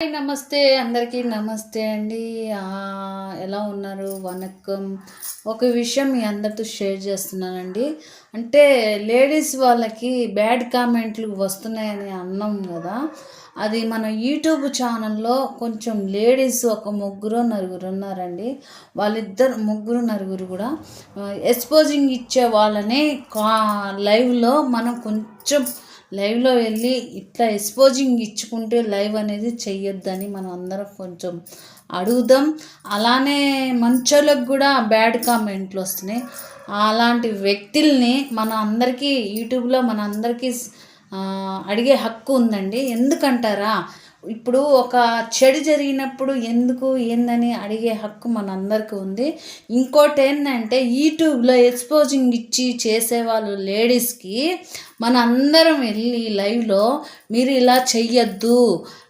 Hi నమస్తే అందరికీ నమస్తే అండి. ఎలా ఉన్నారు? వనక్కం. ఒక విషయం మీ అందరితో షేర్ చేస్తున్నానండి. అంటే లేడీస్ వాళ్ళకి బ్యాడ్ కామెంట్లు వస్తున్నాయని అన్నాం కదా. అది మన యూట్యూబ్ ఛానల్లో కొంచెం లేడీస్ ఒక ముగ్గురు నలుగురు ఉన్నారండి. వాళ్ళిద్దరు ముగ్గురు నలుగురు కూడా ఎక్స్పోజింగ్ ఇచ్చే వాళ్ళని లైవ్లో మనం కొంచెం లైవ్లో వెళ్ళి ఇట్లా ఎక్స్పోజింగ్ ఇచ్చుకుంటే లైవ్ అనేది చెయ్యొద్దని మనం అందరం కొంచెం అడుగుదాం. అలానే మంచోళ్ళకి కూడా బ్యాడ్ కామెంట్లు వస్తున్నాయి. అలాంటి వ్యక్తుల్ని మన అందరికీ యూట్యూబ్లో మన అందరికీ అడిగే హక్కు ఉందండి. ఎందుకంటారా, ఇప్పుడు ఒక చెడు జరిగినప్పుడు ఎందుకు ఏందని అడిగే హక్కు మనందరికీ ఉంది. ఇంకోటి ఏంటంటే యూట్యూబ్లో ఎక్స్పోజింగ్ ఇచ్చి చేసేవాళ్ళు లేడీస్కి మన అందరం వెళ్ళి లైవ్లో మీరు ఇలా చెయ్యొద్దు,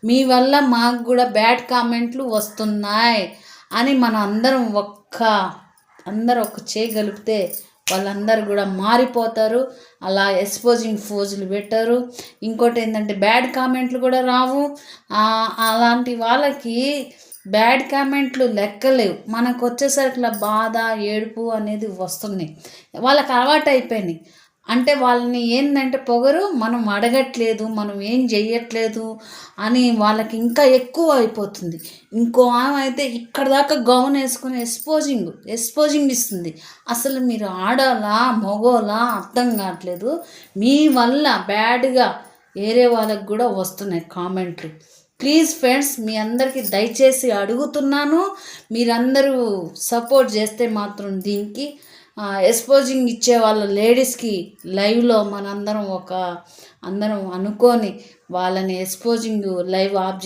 మీ వల్ల మాకు కూడా బ్యాడ్ కామెంట్లు వస్తున్నాయి అని మన అందరం అందరూ ఒక చేయగలిగితే వాళ్ళందరూ కూడా మారిపోతారు. అలా ఎక్స్పోజింగ్ ఫోజులు పెట్టరు. ఇంకోటి ఏంటంటే బ్యాడ్ కామెంట్లు కూడా రావు. అలాంటి వాళ్ళకి బ్యాడ్ కామెంట్లు లెక్కలేవు. మనకు వచ్చేసరికి బాధ ఏడుపు అనేది వస్తుంది. వాళ్ళకి అలవాటు అయిపోయినాయి. అంటే వాళ్ళని ఏంటంటే పొగరు, మనం అడగట్లేదు, మనం ఏం చెయ్యట్లేదు అని వాళ్ళకి ఇంకా ఎక్కువ అయిపోతుంది. ఇంకో ఆమె అయితే ఇక్కడ దాకా గౌన్ వేసుకొని ఎక్స్పోజింగ్ ఇస్తుంది. అసలు మీరు ఆడాలా మగోలా అర్థం కావట్లేదు. మీ వల్ల బ్యాడ్గా వేరే వాళ్ళకి కూడా వస్తున్నాయి కామెంట్లు. ప్లీజ్ ఫ్రెండ్స్, మీ అందరికీ దయచేసి అడుగుతున్నాను, మీరందరూ సపోర్ట్ చేస్తే మాత్రం దీనికి ఎక్స్పోజింగ్ ఇచ్చే వాళ్ళ లేడీస్కి లైవ్లో అందరం అనుకొని వాళ్ళని ఎక్స్పోజింగ్ లైవ్ ఆఫ్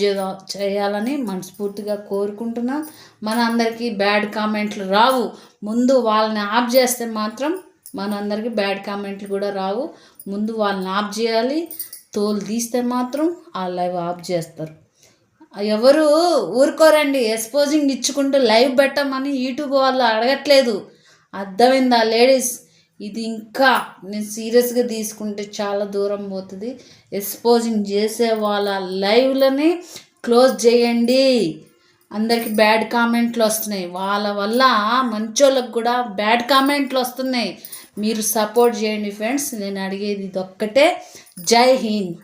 చేయాలని మనస్ఫూర్తిగా కోరుకుంటున్నాం. మన అందరికీ బ్యాడ్ కామెంట్లు రావు. ముందు వాళ్ళని ఆఫ్ చేస్తే మాత్రం మనందరికీ బ్యాడ్ కామెంట్లు కూడా రావు. ముందు వాళ్ళని ఆఫ్ చేయాలి. తోలు తీస్తే మాత్రం ఆ లైవ్ ఆఫ్ చేస్తారు. ఎవరు ఊరుకోరండి. ఎక్స్పోజింగ్ ఇచ్చుకుంటూ లైవ్ పెట్టమని యూట్యూబ్ వాళ్ళు అడగట్లేదు. అర్థమైందా లేడీస్? ఇది ఇంకా నేను సీరియస్గా తీసుకుంటే చాలా దూరం పోతుంది. ఎక్స్పోజింగ్ చేసే వాళ్ళ లైవ్లని క్లోజ్ చేయండి. అందరికి బ్యాడ్ కామెంట్లు వస్తున్నాయి. వాళ్ళ వల్ల మంచోళ్ళకి కూడా బ్యాడ్ కామెంట్లు వస్తున్నాయి. మీరు సపోర్ట్ చేయండి ఫ్రెండ్స్. నేను అడిగేది ఇదొక్కటే. జై హింద్.